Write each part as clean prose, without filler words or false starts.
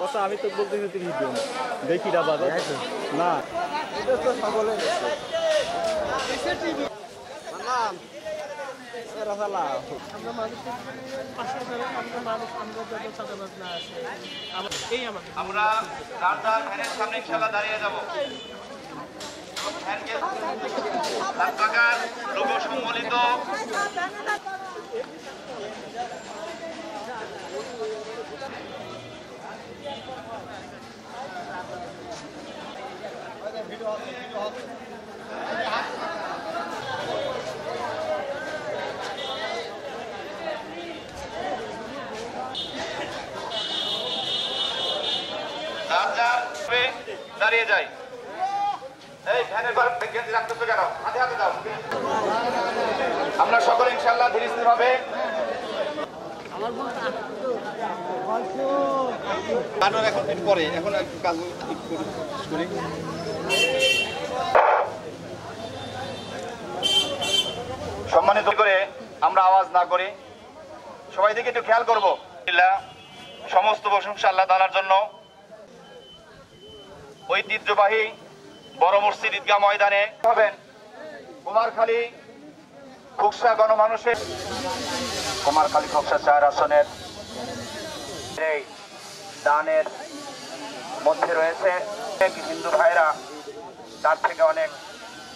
কথা আমি তো বলতে যদি ভিডিও দেখি না বাবা না এটা তো সকলে আমরা ভ্যানের সামনে ইনশাআল্লাহ দাঁড়িয়ে যাব। লোগো সম্বলিত দাঁড়িয়ে যাই। এই ভ্যানের গেঞ্জি রাখতেছো কেন? হাতে হাতে দাও। আমরা সকলে ইনশাআল্লাহ ধীরে স্থির হবে। এখন পরে এখন কাজ করি। সম্মানিত করে আমরা আওয়াজ না করি, সবাই দিকে একটু খেয়াল করবো। সমস্ত প্রশংসা আল্লাহ তাআলার জন্য। ঐতিহ্যবাহী বড় মসজিদ ঈদগাহ ময়দানে হবেন কুমারখালী খুকসা গণমানুষের কুমারখালী খুকসা 4 আসনের এই দানের মধ্যে রয়েছে হিন্দু ভাইরা, তার থেকে অনেক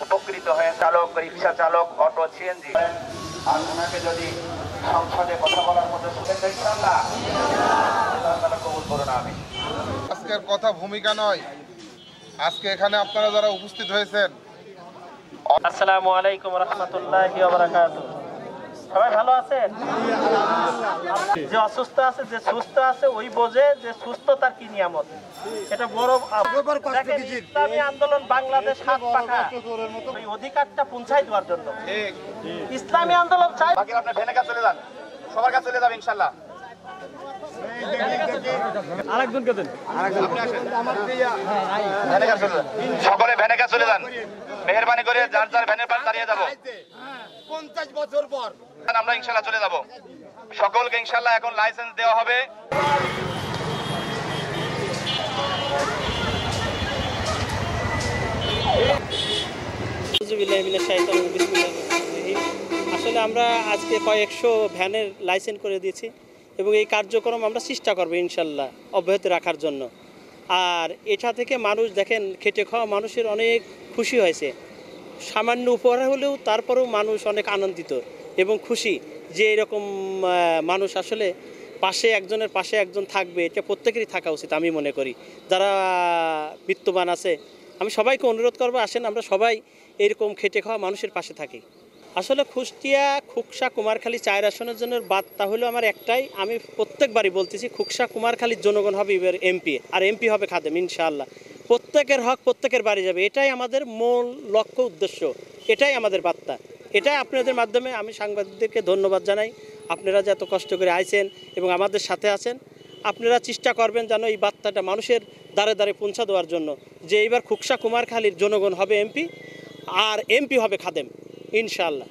উপকৃত হয়ে চালক, রিক্সা চালক, অটো, সিএনজি। আর ওনাকে যদি সংসদে কথা বলার মতো সুযোগ দেয় ইনশাআল্লাহ আল্লাহ তাআলা কবুল করুন। আমি আজকের কথা ভূমিকা নয়, আজকে এখানে আপনারা যারা উপস্থিত হয়েছেন, আসসালামু আলাইকুম রাহমাতুল্লাহি ওয়া বারাকাতুহু। সবাই ভালো আছেন? যে অসুস্থ আছে, যে সুস্থ আছে, ওই বোঝে যে সুস্থতার কি নিয়ামত। এটা বড় দেখেন, ইসলামী আন্দোলন বাংলাদেশ হাত পাখা এই অধিকারটা পৌঁছাই দেওয়ার জন্য ইসলামী আন্দোলন চাই। বাকি আপনি ভ্যানে কাছে চলে যান, সবার কাছে চলে যাবে ইনশাআল্লাহ। আরেকজনকে দেন, সকলে ভ্যানে কাছে চলে যান। মেহেরবানি করে যার যার ভ্যানের পাশে দাঁড়িয়ে যাবো। 50 বছর পর আমরা ইনশাআল্লাহ চলে যাব। সকলকে ইনশাআল্লাহ এখন লাইসেন্স দেওয়া হবে। আসলে আমরা আজকে কয়েকশো ভ্যানের লাইসেন্স করে দিয়েছি এবং এই কার্যক্রম আমরা চেষ্টা করবো ইনশাল্লাহ অব্যাহত রাখার জন্য। আর এটা থেকে মানুষ দেখেন, খেটে খাওয়া মানুষের অনেক খুশি হয়েছে। সামান্য উপহার হলেও তারপরেও মানুষ অনেক আনন্দিত এবং খুশি যে এরকম মানুষ আসলে পাশে একজনের পাশে একজন থাকবে, এটা প্রত্যেকেরই থাকা উচিত আমি মনে করি। যারা বিত্তবান আছে আমি সবাইকে অনুরোধ করবো, আসেন আমরা সবাই এরকম খেটে খাওয়া মানুষের পাশে থাকি। আসলে কুষ্টিয়া খুকসা কুমারখালী 4 আসনের জন্য বার্তা হলো আমার একটাই, আমি প্রত্যেকবারই বলতেছি, খুকসা কুমারখালীর জনগণ হবে এবার এমপি, আর এমপি হবে খাদেম ইনশাআল্লাহ। প্রত্যেকের হক প্রত্যেকের বাড়ি যাবে, এটাই আমাদের মূল লক্ষ্য উদ্দেশ্য, এটাই আমাদের বার্তা। এটাই আপনাদের মাধ্যমে আমি সাংবাদিকদেরকে ধন্যবাদ জানাই। আপনারা যে এত কষ্ট করে আইছেন এবং আমাদের সাথে আছেন, আপনারা চেষ্টা করবেন যেন এই বার্তাটা মানুষের দ্বারে দ্বারে পৌঁছা দেওয়ার জন্য, যে এইবার খুকসা কুমারখালীর জনগণ হবে এমপি আর এমপি হবে খাদেম ইনশাআল্লাহ।